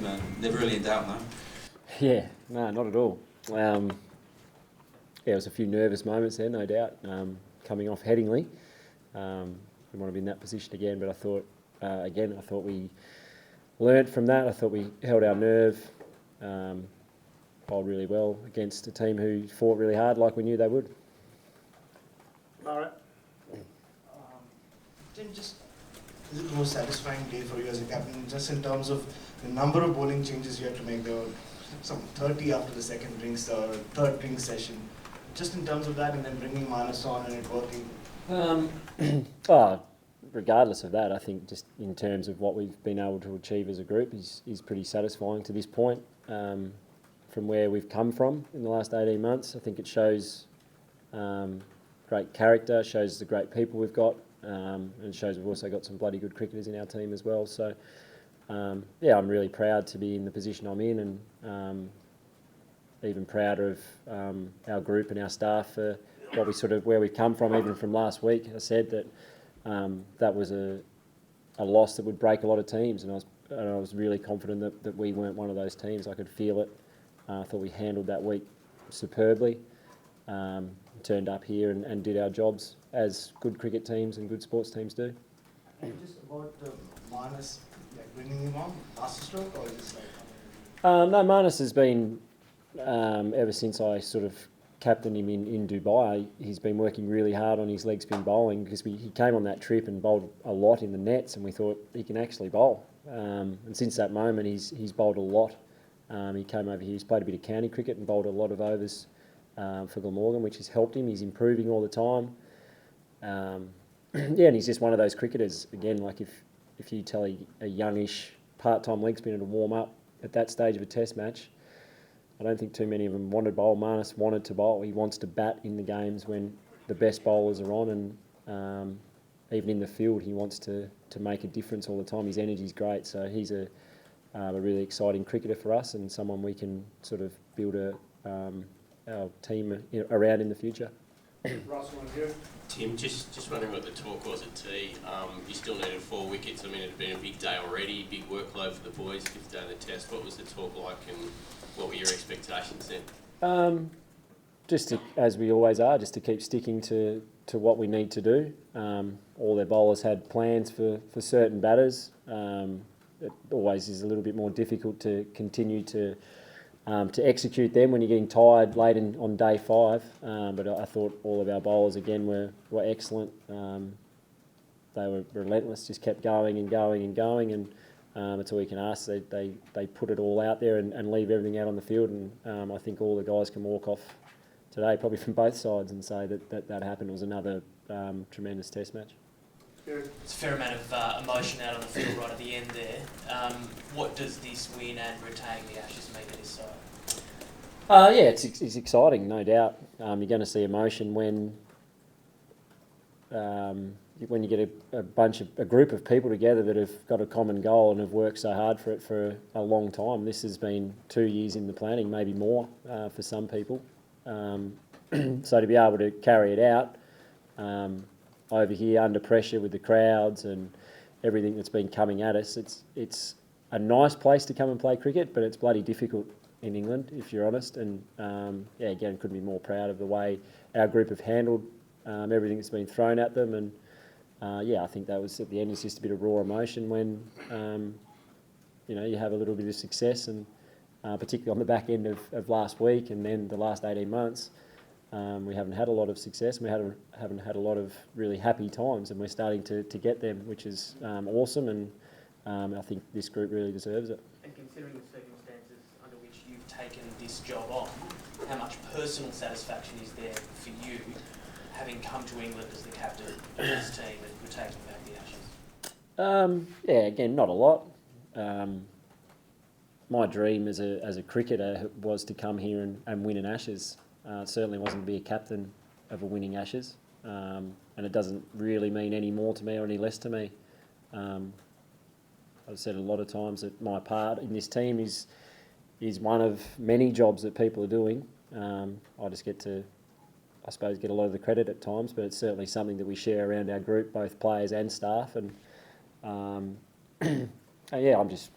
Man, never really in doubt, no? Yeah, no, not at all. There was a few nervous moments there, no doubt, coming off Headingley. We want to be in that position again, but I thought, I thought we learnt from that. I thought we held our nerve, bowled really well against a team who fought really hard like we knew they would. Alright. Tim, just is it the most satisfying day for you as a captain, just in terms of the number of bowling changes you had to make? There were some 30 after the second drinks or third drink session. Just in terms of that, and then bringing Manas on and it working. Regardless of that, I think just in terms of what we've been able to achieve as a group is pretty satisfying to this point. From where we've come from in the last 18 months, I think it shows great character, shows the great people we've got, and it shows we've also got some bloody good cricketers in our team as well. So, I'm really proud to be in the position I'm in, and even prouder of our group and our staff for where we've come from, even from last week. I said that that was a loss that would break a lot of teams, and I was really confident that we weren't one of those teams. I could feel it. I thought we handled that week superbly. Turned up here and did our jobs as good cricket teams and good sports teams do. And just about Manas, bringing him on, master stroke, or just No, Manas has been, ever since I sort of captained him in Dubai, he's been working really hard on his leg spin bowling, because he came on that trip and bowled a lot in the nets, and we thought he can actually bowl. And since that moment, he's bowled a lot. He came over here, he's played a bit of county cricket and bowled a lot of overs for Glamorgan, which has helped him. He's improving all the time. And he's just one of those cricketers. Again, like if you tell a youngish part-time leg spinner to warm up at that stage of a test match, I don't think too many of them wanted to bowl. Manas wanted to bowl. He wants to bat in the games when the best bowlers are on, and even in the field, he wants to make a difference all the time. His energy's great, so he's a really exciting cricketer for us, and someone we can sort of build our team around in the future. Russell and you. Tim, just wondering what the talk was at tea. You still needed 4 wickets. I mean, it had been a big day already, big workload for the boys, 5th day of the test. What was the talk like, and what were your expectations then? As we always are, just to keep sticking to what we need to do. All their bowlers had plans for certain batters. It always is a little bit more difficult to continue to execute them when you're getting tired late on day 5. But I thought all of our bowlers again were excellent. They were relentless, just kept going and going and going, and that's all you can ask. They put it all out there and leave everything out on the field, and I think all the guys can walk off today, probably from both sides, and say that happened. It was another tremendous test match. It's a fair amount of emotion out on the field right at the end there. What does this win and retaining the Ashes mean to this side? It's exciting, no doubt. You're going to see emotion when you get a group of people together that have got a common goal and have worked so hard for it for a long time. This has been 2 years in the planning, maybe more for some people. So to be able to carry it out over here under pressure with the crowds and everything that's been coming at us, it's a nice place to come and play cricket, but it's bloody difficult in England, if you're honest. And again, couldn't be more proud of the way our group have handled everything that's been thrown at them. And I think that was at the end, it's just a bit of raw emotion when you have a little bit of success, and particularly on the back end of last week and then the last 18 months. We haven't had a lot of success, and we haven't had a lot of really happy times, and we're starting to get them, which is awesome, and I think this group really deserves it. And considering the circumstances under which you've taken this job on, how much personal satisfaction is there for you, having come to England as the captain of this team and we're taking back the Ashes? Again, not a lot. My dream as a cricketer was to come here and win an Ashes. It certainly wasn't to be a captain of a winning Ashes, and it doesn't really mean any more to me or any less to me. I've said a lot of times that my part in this team is one of many jobs that people are doing. I just get to, I suppose, get a lot of the credit at times, but it's certainly something that we share around our group, both players and staff. And I'm just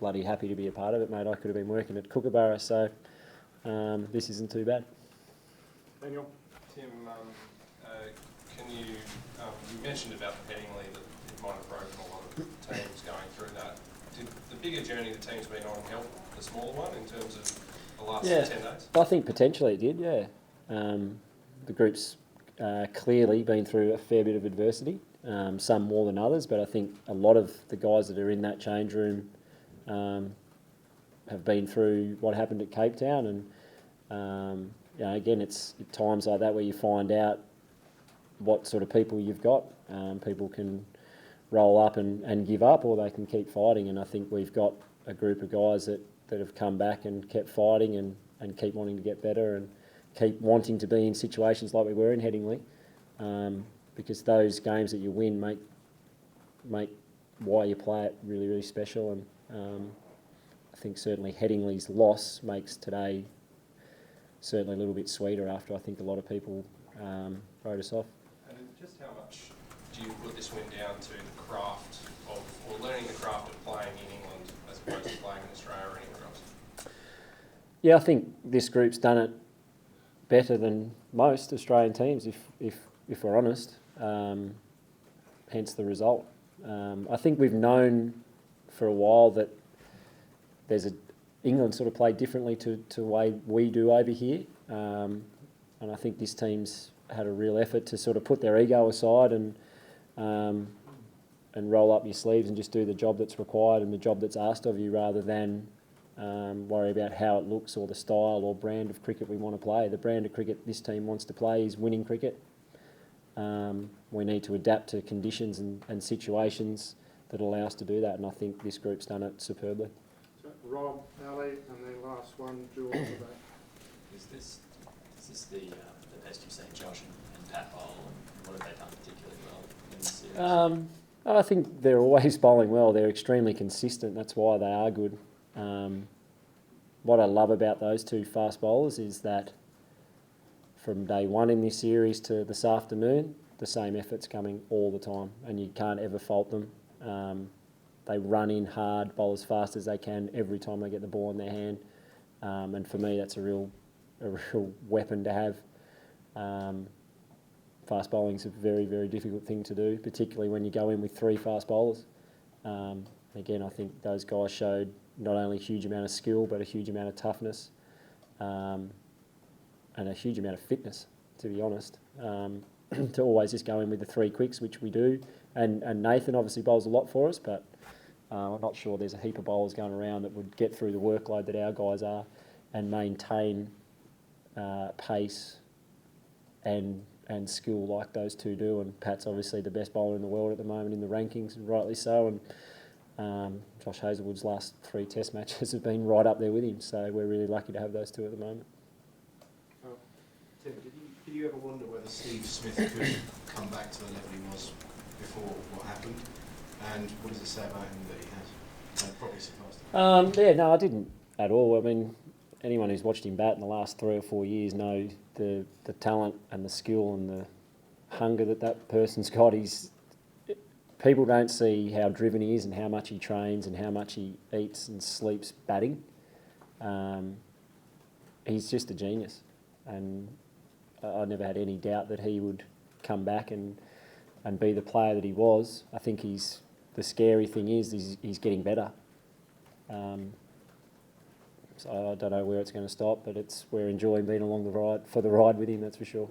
bloody happy to be a part of it, mate. I could have been working at Kookaburra, so this isn't too bad. Daniel? Tim, can you, you mentioned about Headingley that it might have broken a lot of teams going through that. Did the bigger journey the team's been on help the smaller one in terms of the last 10 days? I think potentially it did, yeah. The group's clearly been through a fair bit of adversity, some more than others, but I think a lot of the guys that are in that change room have been through what happened at Cape Town, and you know, again, it's at times like that where you find out what sort of people you've got. People can roll up and give up, or they can keep fighting, and I think we've got a group of guys that have come back and kept fighting and keep wanting to get better and keep wanting to be in situations like we were in Headingley, because those games that you win make why you play it really, really special, and I think certainly Headingley's loss makes today certainly a little bit sweeter after I think a lot of people wrote us off. And just how much do you put this win down to the craft of, or learning the craft of playing in England as opposed to playing in Australia or anywhere else? Yeah, I think this group's done it better than most Australian teams, if we're honest. Hence the result. I think we've known for a while that England sort of play differently to the way we do over here, and I think this team's had a real effort to sort of put their ego aside and roll up your sleeves and just do the job that's required and the job that's asked of you, rather than worry about how it looks or the style or brand of cricket we want to play. The brand of cricket this team wants to play is winning cricket. We need to adapt to conditions and situations that allow us to do that, and I think this group's done it superbly. So Rob, Ali, and then last one, Jules today. Is this the best you've seen Josh and Pat bowl, and what have they done particularly well in this series? I think they're always bowling well. They're extremely consistent. That's why they are good. What I love about those two fast bowlers is that from day one in this series to this afternoon, the same effort's coming all the time, and you can't ever fault them. They run in hard, bowl as fast as they can every time they get the ball in their hand, and for me that's a real weapon to have. Fast bowling's a very, very difficult thing to do, particularly when you go in with three fast bowlers. Again, I think those guys showed not only a huge amount of skill, but a huge amount of toughness, and a huge amount of fitness, to be honest, to always just go in with the three quicks, which we do. And Nathan obviously bowls a lot for us, but I'm not sure there's a heap of bowlers going around that would get through the workload that our guys are and maintain pace and skill like those two do. And Pat's obviously the best bowler in the world at the moment in the rankings, and rightly so. And Josh Hazlewood's last 3 Test matches have been right up there with him, so we're really lucky to have those two at the moment. Tim, did you ever wonder whether Steve Smith could come back to the level he was before what happened? And what does it say about him that he has? Probably surprised him. Yeah, no, I didn't at all. I mean, anyone who's watched him bat in the last 3 or 4 years know the talent and the skill and the hunger that person's got. People don't see how driven he is and how much he trains and how much he eats and sleeps batting. He's just a genius, and I never had any doubt that he would come back and be the player that he was. I think the scary thing is he's getting better. So I don't know where it's going to stop, but we're enjoying being along the ride with him, that's for sure.